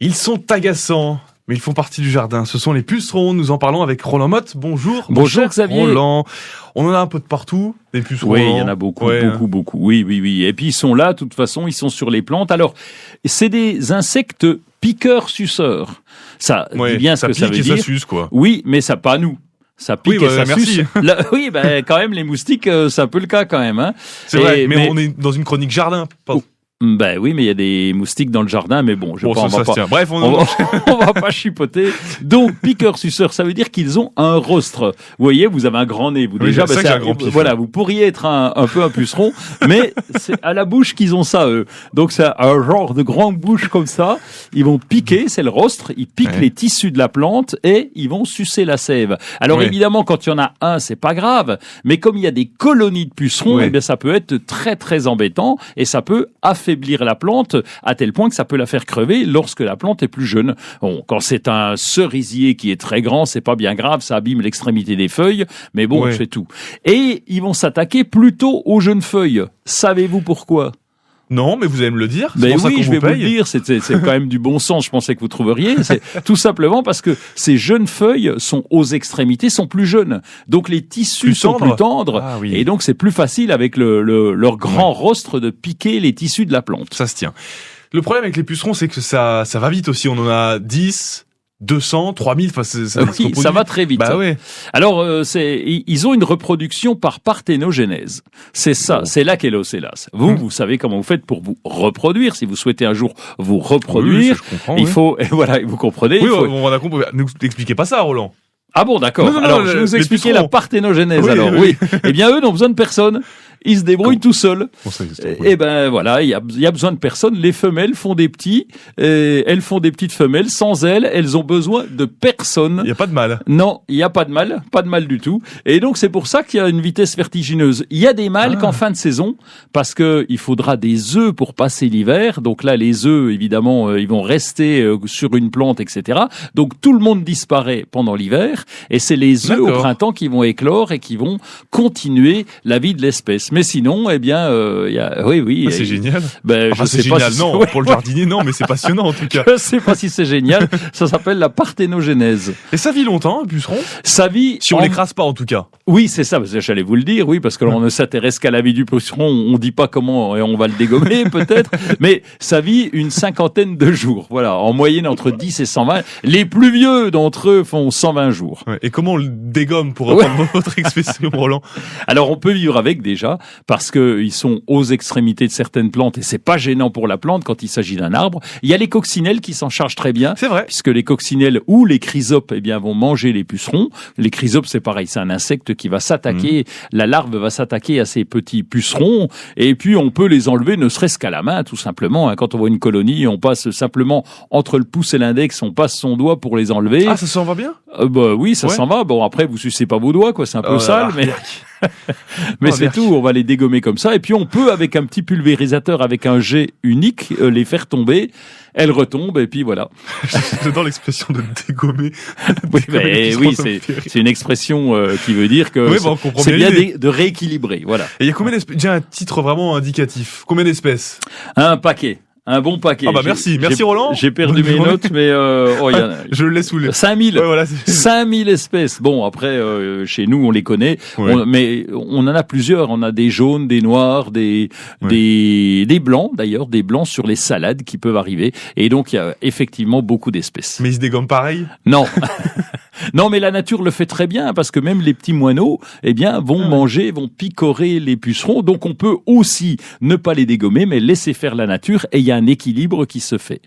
Ils sont agaçants, mais ils font partie du jardin. Ce sont les pucerons. Nous en parlons avec Roland Motte. Bonjour. Bonjour Xavier. Roland. On en a un peu de partout, des pucerons. Oui, il y en a beaucoup, beaucoup. Oui. Et puis ils sont là, de toute façon, ils sont sur les plantes. Alors, c'est des insectes piqueurs-suceurs. Ça dit bien ce que ça veut dire. Ça pique et ça suce, quoi. Oui, mais ça pas nous. Ça pique et ça merci. suce. Là, oui, quand même, les moustiques, c'est un peu le cas quand même. Hein. C'est vrai, mais on est dans une chronique jardin. Oui, mais il y a des moustiques dans le jardin, mais bon, on va pas. Bref, on va pas chipoter. Donc, piqueurs-suceurs, ça veut dire qu'ils ont un rostre. Vous voyez, vous avez un grand nez. Vous déjà, c'est un grand pif. Voilà, vous pourriez être un peu un puceron, mais c'est à la bouche qu'ils ont ça, eux. Donc, c'est un genre de grande bouche comme ça. Ils vont piquer, c'est le rostre. Ils piquent les tissus de la plante et ils vont sucer la sève. Alors, évidemment, quand il y en a un, c'est pas grave. Mais comme il y a des colonies de pucerons, eh bien, ça peut être très, très embêtant et ça peut affaiblir la plante à tel point que ça peut la faire crever lorsque la plante est plus jeune. Bon, quand c'est un cerisier qui est très grand, c'est pas bien grave, ça abîme l'extrémité des feuilles, mais bon, c'est tout. Et ils vont s'attaquer plutôt aux jeunes feuilles. Savez-vous pourquoi ? Non, mais vous allez me le dire. Mais oui, je vais vous le dire. C'est quand même du bon sens. Je pensais que vous trouveriez. C'est tout simplement parce que ces jeunes feuilles sont aux extrémités, sont plus jeunes. Donc les tissus sont plus tendres. Ah, oui. Et donc c'est plus facile avec leur grand rostre de piquer les tissus de la plante. Ça se tient. Le problème avec les pucerons, c'est que ça va vite aussi. On en a 10. 200, 3000, ça va très vite. Alors, ils ont une reproduction par parthénogenèse. C'est ça, c'est là qu'est l'océlas. Vous savez comment vous faites pour vous reproduire. Si vous souhaitez un jour vous reproduire, il faut, vous comprenez. Oui, on a compris. Ne vous expliquez pas ça, Roland. Ah bon, d'accord. Alors, je vais vous expliquer la parthénogenèse. Oui. Eh bien, eux n'ont besoin de personne. Ils se débrouillent tout seuls. Et voilà, il y a besoin de personne. Les femelles font des petits, elles font des petites femelles. Sans elles ont besoin de personne. Il n'y a pas de mâle. Non, il n'y a pas de mâle du tout. Et donc c'est pour ça qu'il y a une vitesse vertigineuse. Il y a des mâles qu'en fin de saison, parce que il faudra des œufs pour passer l'hiver. Donc là, les œufs, évidemment, ils vont rester sur une plante, etc. Donc tout le monde disparaît pendant l'hiver, et c'est les œufs au printemps qui vont éclore et qui vont continuer la vie de l'espèce. Mais sinon, eh bien, c'est génial. C'est génial. Non, pour le jardinier, non, mais c'est passionnant en tout cas. Je sais pas si c'est génial. Ça s'appelle la parthénogenèse. Et ça vit longtemps, un puceron ? Ça vit. Si on l'écrase pas, en tout cas. Oui, c'est ça. J'allais vous le dire. Oui, parce que l'on ne s'intéresse qu'à la vie du puceron. On dit pas comment et on va le dégommer peut-être. Mais ça vit une 50aine de jours. Voilà, en moyenne entre 10 et 120. Les plus vieux d'entre eux font 120 jours. Et comment on le dégomme, pour reprendre votre expression, Roland ? Alors, on peut vivre avec déjà, parce que ils sont aux extrémités de certaines plantes et c'est pas gênant pour la plante quand il s'agit d'un arbre. Il y a les coccinelles qui s'en chargent très bien. C'est vrai. Puisque les coccinelles ou les chrysopes, eh bien, vont manger les pucerons. Les chrysopes, c'est pareil, c'est un insecte qui va s'attaquer, la larve va s'attaquer à ces petits pucerons, et puis on peut les enlever ne serait-ce qu'à la main, tout simplement. Quand on voit une colonie, on passe simplement entre le pouce et l'index, on passe son doigt pour les enlever. Ah, ça s'en va bien? Oui, ça s'en va. Bon, après, vous sucez pas vos doigts, quoi. C'est un peu sale, mais c'est tout. On va les dégommer comme ça. Et puis, on peut, avec un petit pulvérisateur, avec un jet unique, les faire tomber. Elles retombent, et puis voilà. J'adore l'expression de dégommer. C'est une expression qui veut dire que c'est bien de rééquilibrer. Voilà. Et il y a combien d'espèces? J'ai un titre vraiment indicatif. Combien d'espèces? Un paquet. Un bon paquet. Ah bah merci Roland. J'ai perdu mes notes, mais je le laisse sous les 5000. 5000 espèces. Bon, après chez nous on les connaît, mais on en a plusieurs. On a des jaunes, des noirs, des blancs d'ailleurs, des blancs sur les salades qui peuvent arriver. Et donc il y a effectivement beaucoup d'espèces. Mais ils se dégomment pareil? Non. Non, mais la nature le fait très bien, parce que même les petits moineaux, eh bien, vont manger, vont picorer les pucerons. Donc, on peut aussi ne pas les dégommer, mais laisser faire la nature, et il y a un équilibre qui se fait.